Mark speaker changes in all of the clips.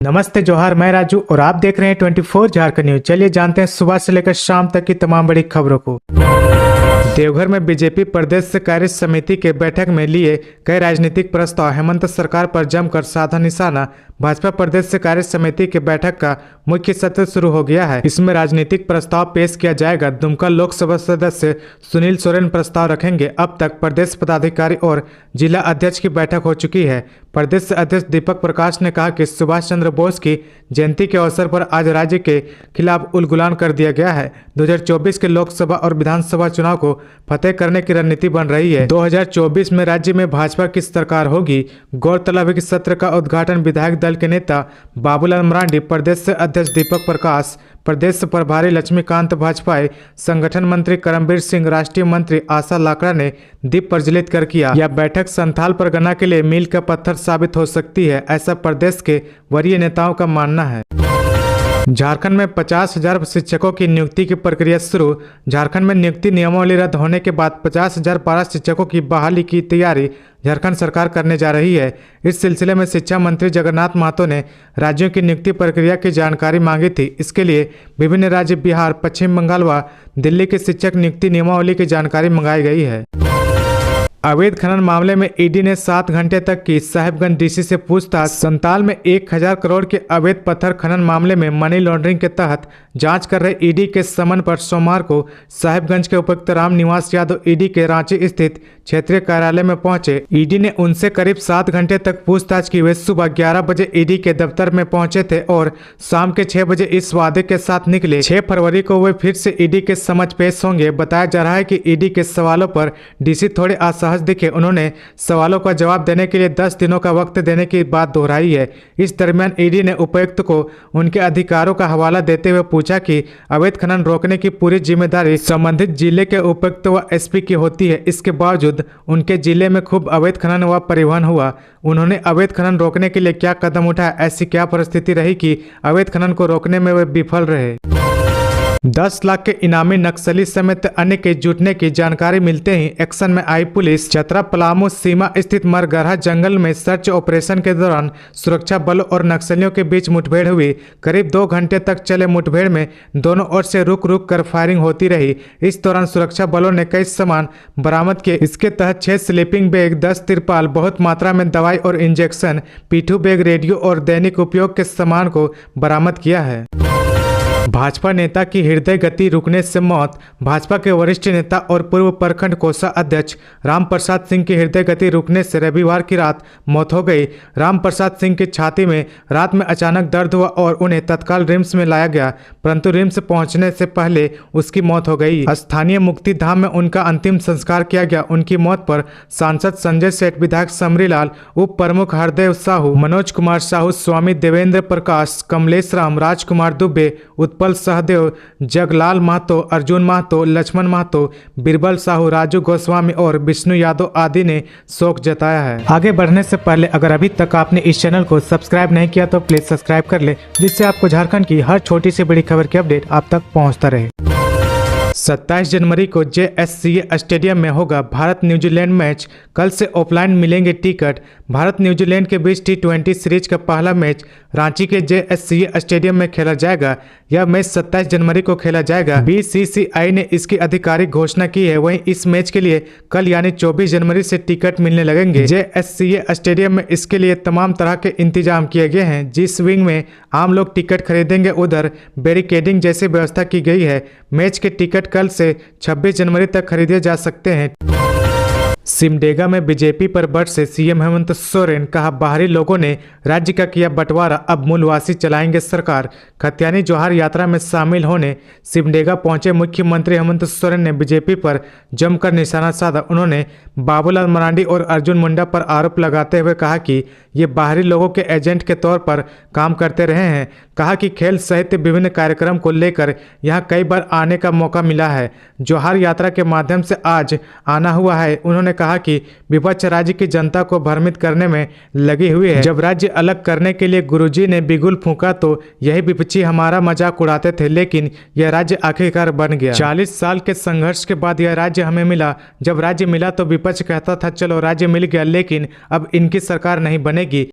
Speaker 1: नमस्ते जोहार, मैं राजू और आप देख रहे हैं 24 झारखंड न्यूज। चलिए जानते हैं सुबह से लेकर शाम तक की तमाम बड़ी खबरों को। देवघर में बीजेपी प्रदेश कार्य समिति के बैठक में लिए कई राजनीतिक प्रस्ताव। हेमंत सरकार पर जमकर साधा निशाना। भाजपा प्रदेश कार्य समिति के बैठक का मुख्य सत्र शुरू हो गया है। इसमें राजनीतिक प्रस्ताव पेश किया जाएगा। दुमका लोकसभा सदस्य सुनील सोरेन प्रस्ताव रखेंगे। अब तक प्रदेश पदाधिकारी और जिला अध्यक्ष की बैठक हो चुकी है। प्रदेश अध्यक्ष दीपक प्रकाश ने कहा कि सुभाष चंद्र बोस की जयंती के अवसर पर आज राज्य के खिलाफ उलगुलान कर दिया गया है। 2024 के लोकसभा और विधानसभा चुनाव को फतेह करने की रणनीति बन रही है। 2024 में राज्य में भाजपा की सरकार होगी। गौरतलब है कि सत्र का उद्घाटन विधायक दल के नेता बाबूलाल मरांडी, प्रदेश अध्यक्ष दीपक प्रकाश, प्रदेश प्रभारी लक्ष्मीकांत भाजपाई, संगठन मंत्री करमबीर सिंह, राष्ट्रीय मंत्री आशा लाकड़ा ने दीप प्रज्वलित कर किया। यह बैठक संथाल परगना के लिए मील का पत्थर साबित हो सकती है, ऐसा प्रदेश के वरीय नेताओं का मानना है। झारखंड में 50,000 शिक्षकों की नियुक्ति की प्रक्रिया शुरू। झारखंड में नियुक्ति नियमावली रद्द होने के बाद 50,000 पारा शिक्षकों की बहाली की तैयारी झारखंड सरकार करने जा रही है। इस सिलसिले में शिक्षा मंत्री जगन्नाथ महतो ने राज्यों की नियुक्ति प्रक्रिया की जानकारी मांगी थी। इसके लिए विभिन्न राज्य बिहार, पश्चिम बंगाल व दिल्ली के शिक्षक नियुक्ति नियमावली की जानकारी मंगाई गई है। अवैध खनन मामले में ईडी ने 7 घंटे तक की साहिबगंज डीसी से पूछताछ। संताल में 1000 करोड़ के अवैध पत्थर खनन मामले में मनी लॉन्ड्रिंग के तहत जांच कर रहे ईडी के समन पर सोमवार को साहिबगंज के उपायुक्त राम निवास यादव ईडी के रांची स्थित क्षेत्रीय कार्यालय में पहुंचे। ईडी ने उनसे करीब 7 घंटे तक पूछताछ की। वे सुबह 11 बजे ईडी के दफ्तर में पहुंचे थे और शाम के 6 बजे इस वादे के साथ निकले। 6 फरवरी को वे फिर से ईडी के समक्ष पेश होंगे। बताया जा रहा है कि ईडी के सवालों पर डीसी थोड़े असहज दिखे। उन्होंने सवालों का जवाब देने के लिए 10 दिनों का वक्त देने की बात दोहराई है। इस दरमियान ईडी ने उपायुक्त को उनके अधिकारों का हवाला देते हुए पूछा कि अवैध खनन रोकने की पूरी जिम्मेदारी संबंधित जिले के उपायुक्त व एसपी की होती है। इसके बावजूद उनके जिले में खूब अवैध खनन व परिवहन हुआ। उन्होंने अवैध खनन रोकने के लिए क्या कदम उठाया, ऐसी क्या परिस्थिति रही कि अवैध खनन को रोकने में वे विफल रहे। 10 लाख के इनामी नक्सली समेत अन्य के जुटने की जानकारी मिलते ही एक्शन में आई पुलिस। चतरा पलामू सीमा स्थित मरगरहा जंगल में सर्च ऑपरेशन के दौरान सुरक्षा बलों और नक्सलियों के बीच मुठभेड़ हुई। करीब 2 घंटे तक चले मुठभेड़ में दोनों ओर से रुक रुक कर फायरिंग होती रही। इस दौरान सुरक्षा बलों ने कई सामान बरामद किए। इसके तहत 6 स्लीपिंग बैग, 10 तिरपाल, बहुत मात्रा में दवाई और इंजेक्शन, पीठू बैग, रेडियो और दैनिक उपयोग के सामान को बरामद किया है। भाजपा नेता की हृदय गति रुकने से मौत। भाजपा के वरिष्ठ नेता और पूर्व प्रखंड कोषा अध्यक्ष रामप्रसाद सिंह की हृदय गति रुकने से रविवार की रात मौत हो गई। रामप्रसाद सिंह की छाती में रात में अचानक दर्द हुआ और उन्हें तत्काल रिम्स में लाया गया, परंतु रिम्स पहुंचने से पहले उसकी मौत हो गई। स्थानीय मुक्ति धाम में उनका अंतिम संस्कार किया गया। उनकी मौत पर सांसद संजय सेठ, विधायक समरीलाल, उप प्रमुख हरदेव साहू, मनोज कुमार साहू, स्वामी देवेंद्र प्रकाश, कमलेश राम, राजकुमार दुबे, उत्पल सहदेव, जगलाल महतो, अर्जुन महतो, लक्ष्मण महतो, बीरबल साहू, राजू गोस्वामी और विष्णु यादव आदि ने शोक जताया है। आगे बढ़ने से पहले अगर अभी तक आपने इस चैनल को सब्सक्राइब नहीं किया तो प्लीज सब्सक्राइब कर ले, जिससे आपको झारखंड की हर छोटी से बड़ी खबर की अपडेट आप तक पहुंचता रहे। 27 जनवरी को JSCA स्टेडियम में होगा भारत न्यूजीलैंड मैच। कल से ऑफलाइन मिलेंगे टिकट। भारत न्यूजीलैंड के बीच T20 सीरीज का पहला मैच रांची के JSCA स्टेडियम में खेला जाएगा। यह मैच 27 जनवरी को खेला जाएगा। BCCI ने इसकी आधिकारिक घोषणा की है। वहीं इस मैच के लिए कल यानी 24 जनवरी से टिकट मिलने लगेंगे। JSCA स्टेडियम में इसके लिए तमाम तरह के इंतजाम किए गए हैं। जिस विंग में आम लोग टिकट खरीदेंगे उधर बैरिकेडिंग जैसी व्यवस्था की गई है। मैच के टिकट कल से 26 जनवरी तक खरीदे जा सकते हैं। सिमडेगा में बीजेपी पर बट से सीएम हेमंत सोरेन। कहा, बाहरी लोगों ने राज्य का किया बंटवारा, अब मूलवासी चलाएंगे सरकार। खतियानी जोहार यात्रा में शामिल होने सिमडेगा पहुंचे मुख्यमंत्री हेमंत सोरेन ने बीजेपी पर जमकर निशाना साधा। उन्होंने बाबूलाल मरांडी और अर्जुन मुंडा पर आरोप लगाते हुए कहा कि ये बाहरी लोगों के एजेंट के तौर पर काम करते रहे हैं। कहा कि खेल सहित विभिन्न कार्यक्रम को लेकर यहां कई बार आने का मौका मिला है। जोहार यात्रा के माध्यम से आज आना हुआ है। उन्होंने कहा कि विपक्ष राज्य की जनता को भ्रमित करने में लगी हुई है। जब राज्य अलग करने के लिए गुरुजी ने बिगुल फूंका तो यही विपक्षी हमारा मजाक उड़ाते थे, लेकिन यह राज्य आखिरकार बन गया। 40 साल के संघर्ष के बाद यह राज्य हमें मिला। जब राज्य मिला तो विपक्ष कहता था चलो राज्य मिल गया, लेकिन अब इनकी सरकार नहीं बनेगी।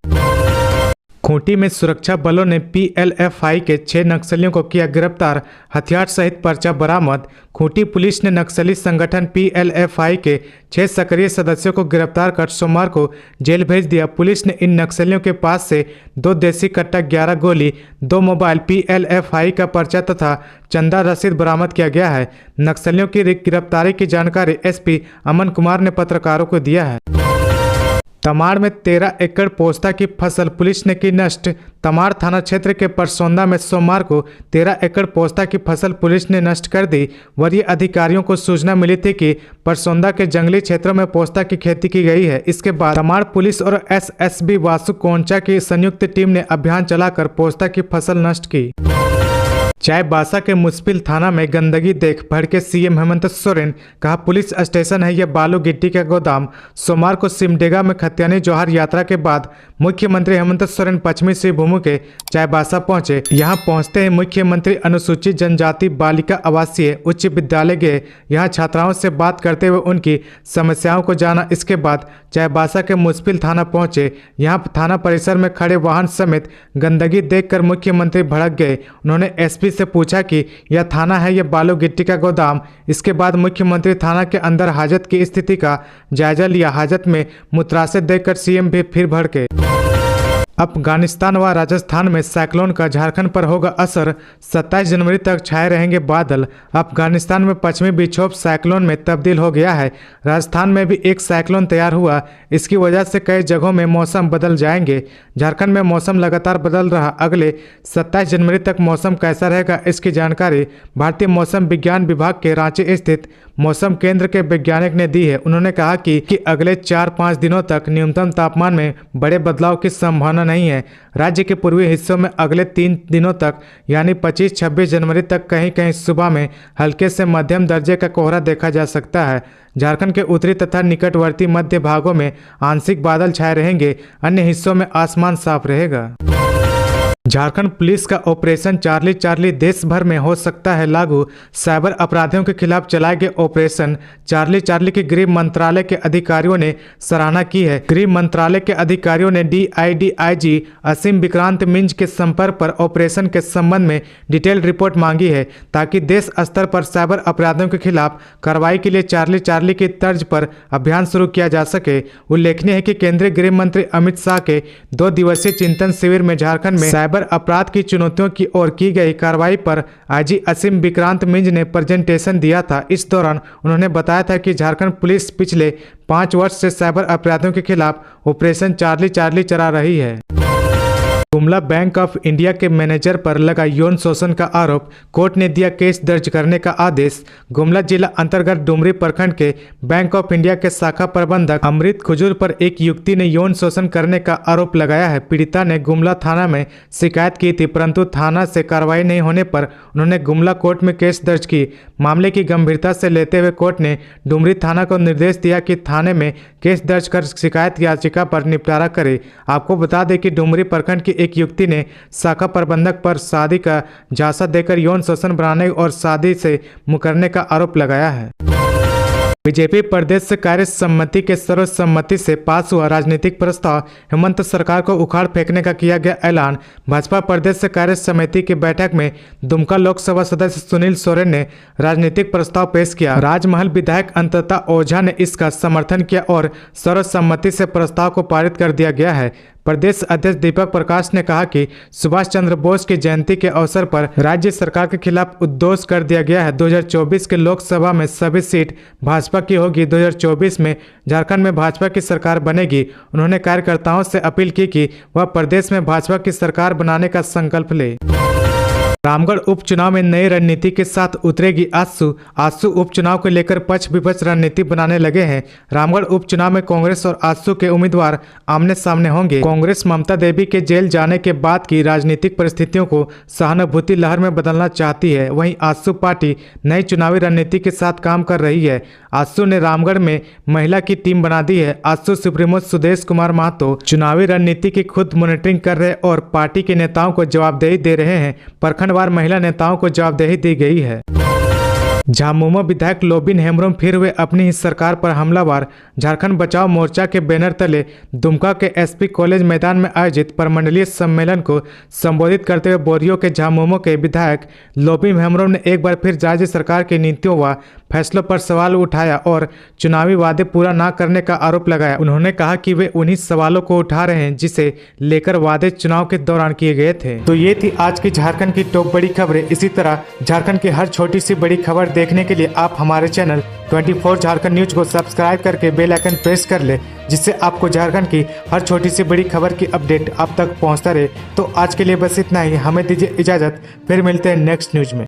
Speaker 1: खूंटी में सुरक्षा बलों ने पीएलएफआई के 6 नक्सलियों को किया गिरफ्तार, हथियार सहित पर्चा बरामद। खूंटी पुलिस ने नक्सली संगठन पीएलएफआई के 6 सक्रिय सदस्यों को गिरफ्तार कर सोमवार को जेल भेज दिया। पुलिस ने इन नक्सलियों के पास से 2 देसी कट्टा, 11 गोली, 2 मोबाइल, पीएलएफआई का पर्चा तथा चंदा रसीद बरामद किया गया है। नक्सलियों की गिरफ्तारी की जानकारी एसपी अमन कुमार ने पत्रकारों को दिया है। तमाड़ में 13 एकड़ पोस्ता की फसल पुलिस ने की नष्ट। तमाड़ थाना क्षेत्र के परसौंदा में सोमवार को 13 एकड़ पोस्ता की फसल पुलिस ने नष्ट कर दी। वरीय अधिकारियों को सूचना मिली थी कि परसौंदा के जंगली क्षेत्रों में पोस्ता की खेती की गई है। इसके बाद तमाड़ पुलिस और एसएसबी वासु कोंचा की संयुक्त टीम ने अभियान चलाकर पोस्ता की फसल नष्ट की। चाईबासा के मुस्पिल थाना में गंदगी देख भड़के सीएम हेमंत सोरेन, कहा पुलिस स्टेशन है यह बालू गिट्टी का गोदाम। सोमवार को सिमडेगा में खतियानी जोहार यात्रा के बाद मुख्यमंत्री हेमंत सोरेन पश्चिमी सिंहभूम के चाईबासा पहुंचे। यहां पहुंचते ही मुख्यमंत्री अनुसूचित जनजाति बालिका आवासीय उच्च विद्यालय गए। यहां छात्राओं से बात करते हुए उनकी समस्याओं को जाना। इसके बाद चाईबासा के मुस्पिल थाना पहुंचे। यहां थाना परिसर में खड़े वाहन समेत गंदगी देखकर मुख्यमंत्री भड़क गए। उन्होंने एसपी से पूछा कि यह थाना है यह बालू गिट्टी का गोदाम। इसके बाद मुख्यमंत्री थाना के अंदर हाजत की स्थिति का जायजा लिया। हाजत में मूत्राशय देखकर सीएम भी फिर भड़के। अफगानिस्तान व राजस्थान में साइक्लोन का झारखंड पर होगा असर। 27 जनवरी तक छाए रहेंगे बादल। अफगानिस्तान में पश्चिमी विक्षोभ साइक्लोन में तब्दील हो गया है। राजस्थान में भी एक साइक्लोन तैयार हुआ। इसकी वजह से कई जगहों में मौसम बदल जाएंगे। झारखंड में मौसम लगातार बदल रहा। अगले 27 जनवरी तक मौसम कैसा रहेगा, इसकी जानकारी भारतीय मौसम विज्ञान विभाग के रांची स्थित मौसम केंद्र के वैज्ञानिक ने दी है। उन्होंने कहा कि अगले 4-5 दिनों तक न्यूनतम तापमान में बड़े बदलाव की संभावना नहीं है। राज्य के पूर्वी हिस्सों में अगले 3 दिनों तक यानी 25-26 जनवरी तक कहीं कहीं सुबह में हल्के से मध्यम दर्जे का कोहरा देखा जा सकता है। झारखंड के उत्तरी तथा निकटवर्ती मध्य भागों में आंशिक बादल छाए रहेंगे। अन्य हिस्सों में आसमान साफ रहेगा। झारखंड पुलिस का ऑपरेशन चार्ली चार्ली देश भर में हो सकता है लागू। साइबर अपराधियों के खिलाफ चलाए गए ऑपरेशन चार्ली चार्ली की गृह मंत्रालय के अधिकारियों ने सराहना की है। गृह मंत्रालय के अधिकारियों ने DIDIG असीम विक्रांत मिंज के संपर्क पर ऑपरेशन के संबंध में डिटेल रिपोर्ट मांगी है, ताकि देश स्तर पर साइबर अपराधियों के खिलाफ कार्रवाई के लिए चार्ली चार्ली की तर्ज पर अभियान शुरू किया जा सके। उल्लेखनीय है कि केंद्रीय गृह मंत्री अमित शाह के 2 दिवसीय चिंतन शिविर में झारखंड में साइबर अपराध की चुनौतियों की ओर की गई कार्रवाई पर IG असीम विक्रांत मिंज ने प्रेजेंटेशन दिया था। इस दौरान उन्होंने बताया था कि झारखंड पुलिस पिछले 5 वर्ष से साइबर अपराधियों के खिलाफ ऑपरेशन चार्ली चार्ली चला रही है। गुमला बैंक ऑफ इंडिया के मैनेजर पर लगा यौन शोषण का आरोप, कोर्ट ने दिया केस दर्ज करने का आदेश। गुमला जिला अंतर्गत डुमरी प्रखंड के बैंक ऑफ इंडिया के शाखा प्रबंधक अमृत खुजूर पर एक युवती ने यौन शोषण करने का आरोप लगाया है। पीड़िता ने गुमला थाना में शिकायत की थी, परंतु थाना से कार्रवाई नहीं होने पर उन्होंने गुमला कोर्ट में केस दर्ज की। मामले की गंभीरता से लेते हुए कोर्ट ने डुमरी थाना को निर्देश दिया कि थाने में केस दर्ज कर शिकायत याचिका पर निपटारा करे। आपको बता दें कि डुमरी प्रखंड की एक युवती ने शाखा प्रबंधक पर शादी का झांसा देकर यौन शोषण बनाने और शादी से मुकरने का आरोप लगाया है। बीजेपी प्रदेश कार्य समिति के सर्वसम्मति से पास हुआ राजनीतिक प्रस्ताव, हेमंत सरकार को उखाड़ फेंकने का किया गया ऐलान। भाजपा प्रदेश कार्य समिति की बैठक में दुमका लोकसभा सदस्य सुनील सोरेन ने राजनीतिक प्रस्ताव पेश किया। राजमहल विधायक अंतता ओझा ने इसका समर्थन किया और सर्वसम्मति से प्रस्ताव को पारित कर दिया गया है। प्रदेश अध्यक्ष दीपक प्रकाश ने कहा कि सुभाष चंद्र बोस की जयंती के अवसर पर राज्य सरकार के खिलाफ उद्घोष कर दिया गया है। 2024 के लोकसभा में सभी सीट भाजपा की होगी। 2024 में झारखंड में भाजपा की सरकार बनेगी। उन्होंने कार्यकर्ताओं से अपील की कि वह प्रदेश में भाजपा की सरकार बनाने का संकल्प ले। रामगढ़ उपचुनाव में नई रणनीति के साथ उतरेगी आजसू उपचुनाव को लेकर पक्ष विपक्ष रणनीति बनाने लगे हैं। रामगढ़ उपचुनाव में कांग्रेस और आजसू के उम्मीदवार आमने सामने होंगे। कांग्रेस ममता देवी के जेल जाने के बाद की राजनीतिक परिस्थितियों को सहानुभूति लहर में बदलना चाहती है। वहीं आजसू पार्टी नई चुनावी रणनीति के साथ काम कर रही है। आजसू ने रामगढ़ में महिला की टीम बना दी है। आजसू सुप्रीमो सुदेश कुमार महतो चुनावी रणनीति की खुद मॉनिटरिंग कर रहे और पार्टी के नेताओं को जवाबदेही दे रहे हैं। प्रखंड वार महिला नेताओं को जवाबदेही दी गई है। झामुमो विधायक लोबिन हेम्ब्रोम फिर हुए अपनी ही सरकार पर हमलावर। झारखंड बचाओ मोर्चा के बैनर तले दुमका के एसपी कॉलेज मैदान में आयोजित प्रमंडलीय सम्मेलन को संबोधित करते हुए बोरियो के झामुमो के विधायक लोबिन हेम्ब्रोम ने एक बार फिर राज्य सरकार की नीतियों व फैसलों पर सवाल उठाया और चुनावी वादे पूरा न करने का आरोप लगाया। उन्होंने कहा कि वे उन्हीं सवालों को उठा रहे हैं जिसे लेकर वादे चुनाव के दौरान किए गए थे। तो ये थी आज की झारखंड की टॉप बड़ी खबरें। इसी तरह झारखंड की हर छोटी सी बड़ी खबर देखने के लिए आप हमारे चैनल 24 झारखंड न्यूज को सब्सक्राइब करके बेल आइकन प्रेस कर ले, जिससे आपको झारखंड की हर छोटी सी बड़ी खबर की अपडेट आप तक पहुंचता रहे। तो आज के लिए बस इतना ही, हमें दीजिए इजाजत, फिर मिलते हैं नेक्स्ट न्यूज में।